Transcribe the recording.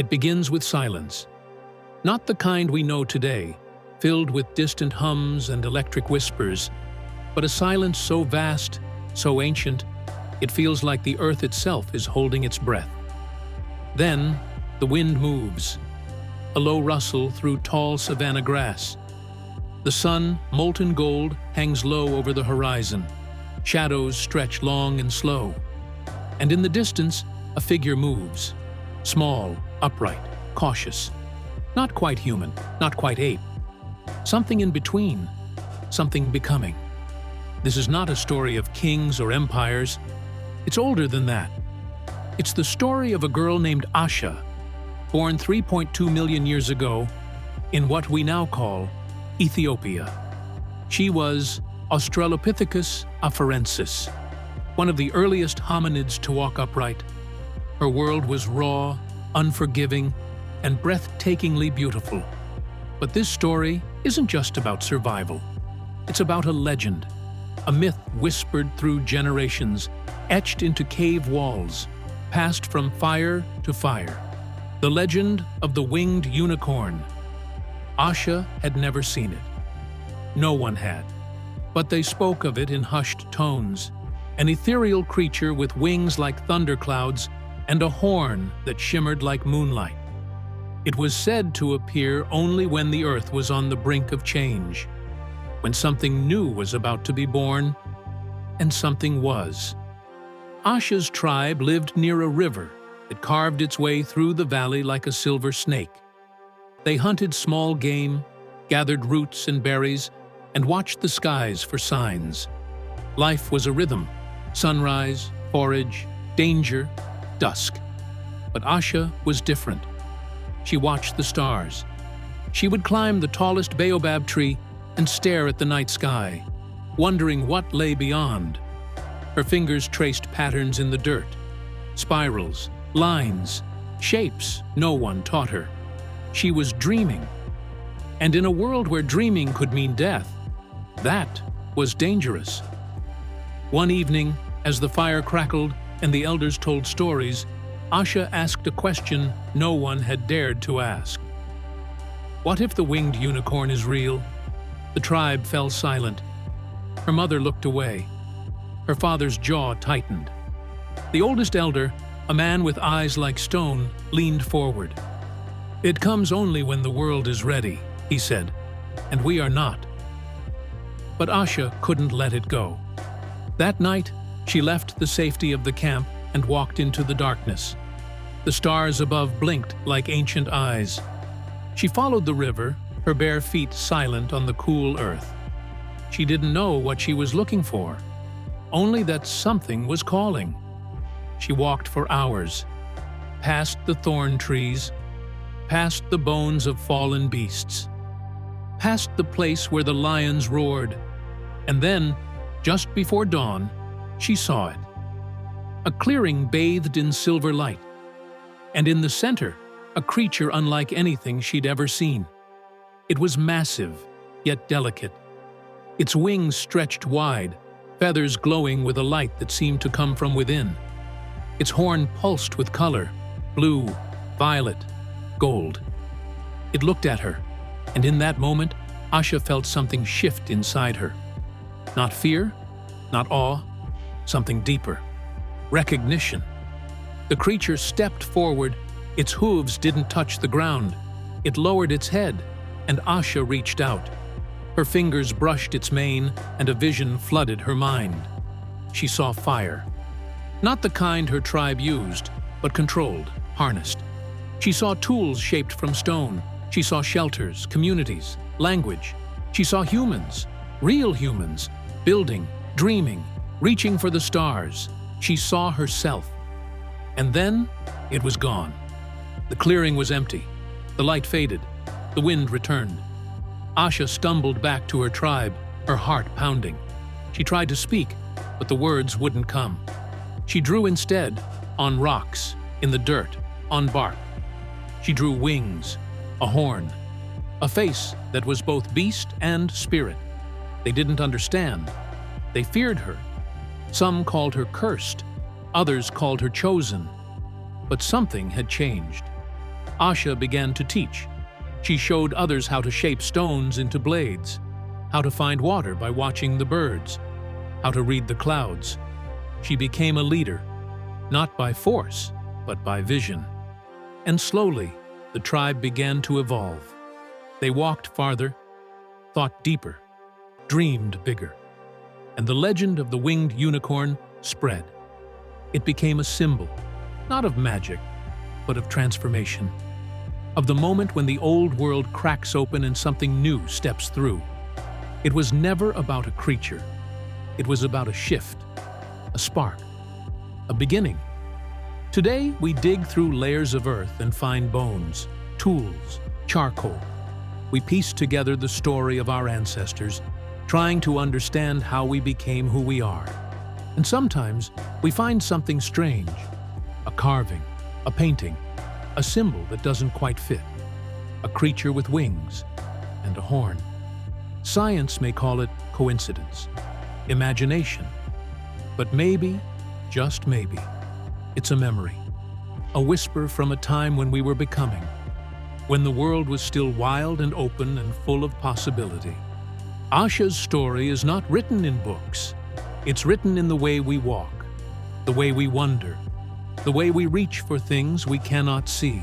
It begins with silence. Not the kind we know today, filled with distant hums and electric whispers, but a silence so vast, so ancient, it feels like the earth itself is holding its breath. Then, the wind moves, a low rustle through tall savanna grass. The sun, molten gold, hangs low over the horizon. Shadows stretch long and slow. And in the distance, a figure moves. Small, upright, cautious. Not quite human, not quite ape. Something in between, something becoming. This is not a story of kings or empires. It's older than that. It's the story of a girl named Asha, born 3.2 million years ago in what we now call Ethiopia. She was Australopithecus afarensis, one of the earliest hominids to walk upright. Her world was raw, unforgiving, and breathtakingly beautiful. But this story isn't just about survival. It's about a legend, a myth whispered through generations, etched into cave walls, passed from fire to fire. The legend of the winged unicorn. Asha had never seen it. No one had. But they spoke of it in hushed tones, an ethereal creature with wings like thunderclouds and a horn that shimmered like moonlight. It was said to appear only when the earth was on the brink of change, when something new was about to be born, and something was. Asha's tribe lived near a river that carved its way through the valley like a silver snake. They hunted small game, gathered roots and berries, and watched the skies for signs. Life was a rhythm: sunrise, forage, danger, dusk. But Asha was different. She watched the stars. She would climb the tallest baobab tree and stare at the night sky, wondering what lay beyond. Her fingers traced patterns in the dirt, spirals, lines, shapes no one taught her. She was dreaming. And in a world where dreaming could mean death, that was dangerous. One evening, as the fire crackled and the elders told stories, Asha asked a question no one had dared to ask. What if the winged unicorn is real? The tribe fell silent. Her mother looked away. Her father's jaw tightened. The oldest elder, a man with eyes like stone, leaned forward. "It comes only when the world is ready," he said, "and we are not." But Asha couldn't let it go. That night, she left the safety of the camp and walked into the darkness. The stars above blinked like ancient eyes. She followed the river, her bare feet silent on the cool earth. She didn't know what she was looking for, only that something was calling. She walked for hours, past the thorn trees, past the bones of fallen beasts, past the place where the lions roared, and then, just before dawn, she saw it. A clearing bathed in silver light, and in the center, a creature unlike anything she'd ever seen. It was massive, yet delicate. Its wings stretched wide, feathers glowing with a light that seemed to come from within. Its horn pulsed with color, blue, violet, gold. It looked at her, and in that moment, Asha felt something shift inside her. Not fear, not awe, something deeper. Recognition. The creature stepped forward. Its hooves didn't touch the ground. It lowered its head, and Asha reached out. Her fingers brushed its mane, and a vision flooded her mind. She saw fire. Not the kind her tribe used, but controlled, harnessed. She saw tools shaped from stone. She saw shelters, communities, language. She saw humans, real humans, building, dreaming, reaching for the stars. She saw herself. And then, it was gone. The clearing was empty. The light faded. The wind returned. Asha stumbled back to her tribe, her heart pounding. She tried to speak, but the words wouldn't come. She drew instead, on rocks, in the dirt, on bark. She drew wings, a horn, a face that was both beast and spirit. They didn't understand. They feared her. Some called her cursed. Others called her chosen. But something had changed. Asha began to teach. She showed others how to shape stones into blades, how to find water by watching the birds, how to read the clouds. She became a leader, not by force, but by vision. And slowly, the tribe began to evolve. They walked farther, thought deeper, dreamed bigger. And the legend of the winged unicorn spread. It became a symbol, not of magic, but of transformation. Of the moment when the old world cracks open and something new steps through. It was never about a creature. It was about a shift, a spark, a beginning. Today, we dig through layers of earth and find bones, tools, charcoal. We piece together the story of our ancestors, trying to understand how we became who we are. And sometimes, we find something strange, a carving, a painting, a symbol that doesn't quite fit, a creature with wings and a horn. Science may call it coincidence, imagination, but maybe, just maybe, it's a memory, a whisper from a time when we were becoming, when the world was still wild and open and full of possibility. Asha's story is not written in books. It's written in the way we walk, the way we wonder, the way we reach for things we cannot see.